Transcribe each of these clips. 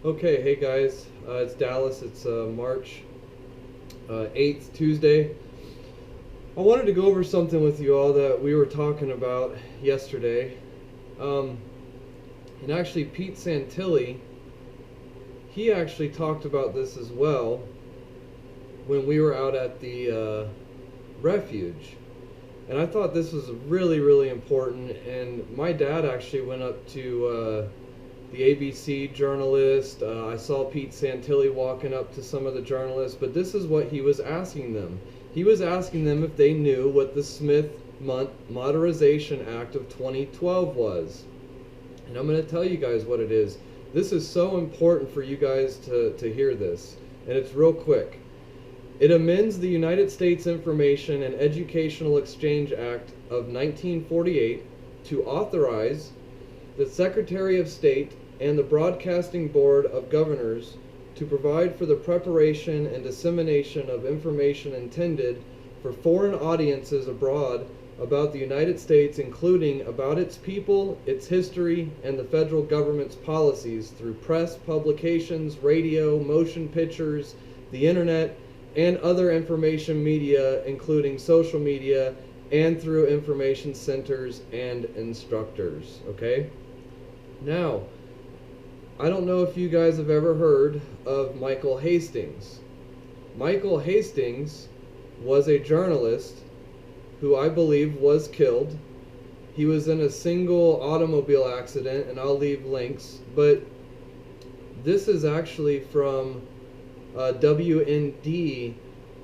Okay, hey guys, it's Dallas. It's March 8th, Tuesday. I wanted to go over something with you all that we were talking about yesterday. Um, and actually, Pete Santilli, he actually talked about this as well when we were out at the refuge. And I thought this was really, really important. And my dad actually went up to the ABC journalist. I saw Pete Santilli walking up to some of the journalists, but this is what he was asking them. He was asking them if they knew what the Smith-Mundt Modernization Act of 2012 was. And I'm going to tell you guys what it is. This is so important for you guys to hear this, and it's real quick. It amends the United States Information and Educational Exchange Act of 1948 to authorize the Secretary of State and the Broadcasting Board of Governors to provide for the preparation and dissemination of information intended for foreign audiences abroad about the United States, including about its people, its history, and the federal government's policies through press, publications, radio, motion pictures, the internet, and other information media, including social media, and through information centers and instructors. Okay? Now, I don't know if you guys have ever heard of Michael Hastings. Michael Hastings was a journalist who I believe was killed. He was in a single automobile accident, and I'll leave links, but this is actually from WND.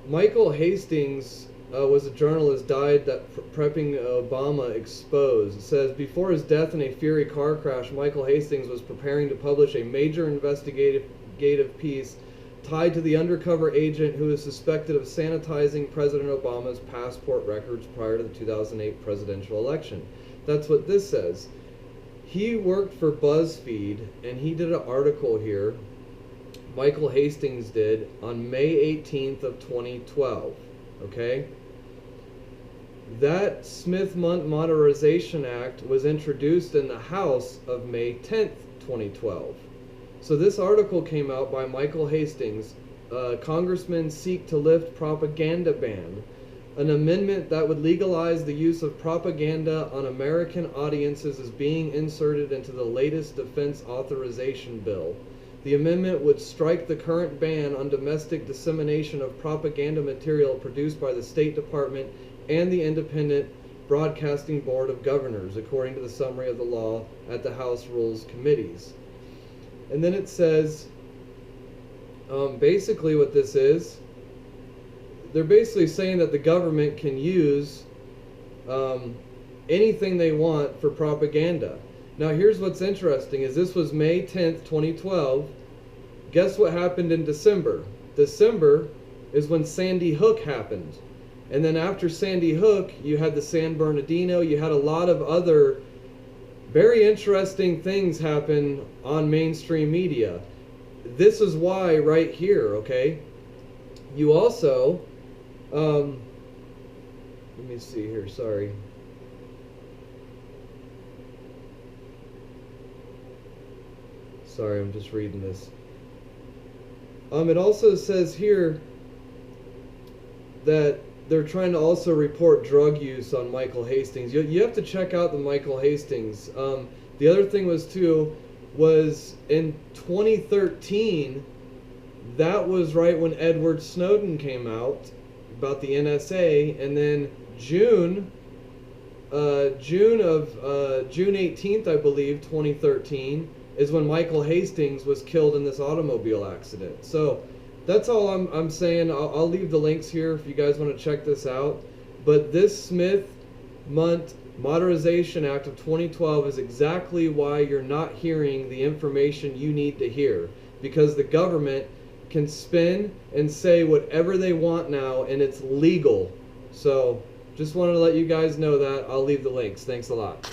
Michael Hastings was a journalist, died that prepping Obama exposed. It says, before his death in a Fury car crash, Michael Hastings was preparing to publish a major investigative piece tied to the undercover agent who is suspected of sanitizing President Obama's passport records prior to the 2008 presidential election. That's what this says. He worked for BuzzFeed, and he did an article here, Michael Hastings did, on May 18th of 2012. Okay? That Smith-Mundt Modernization Act was introduced in the House of May 10th, 2012. So this article came out by Michael Hastings. Congressmen seek to lift propaganda ban, an amendment that would legalize the use of propaganda on American audiences is being inserted into the latest defense authorization bill. The amendment would strike the current ban on domestic dissemination of propaganda material produced by the State Department and the Independent Broadcasting Board of Governors, according to the summary of the law at the House Rules Committees. And then it says, basically what this is, they're basically saying that the government can use anything they want for propaganda. Now here's what's interesting, is this was May 10th, 2012. Guess what happened in December? December is when Sandy Hook happened. And then after Sandy Hook, you had the San Bernardino, you had a lot of other very interesting things happen on mainstream media. This is why right here, okay? You also, let me see here, sorry. Sorry, I'm just reading this. It also says here that they're trying to also report drug use on Michael Hastings. You have to check out the Michael Hastings. The other thing was too, was in 2013, that was right when Edward Snowden came out about the NSA, and then June 18th, I believe, 2013, is when Michael Hastings was killed in this automobile accident. So that's all I'm saying. I'll leave the links here if you guys want to check this out. But this Smith-Mundt Modernization Act of 2012 is exactly why you're not hearing the information you need to hear. Because the government can spin and say whatever they want now, and it's legal. So just wanted to let you guys know that. I'll leave the links. Thanks a lot.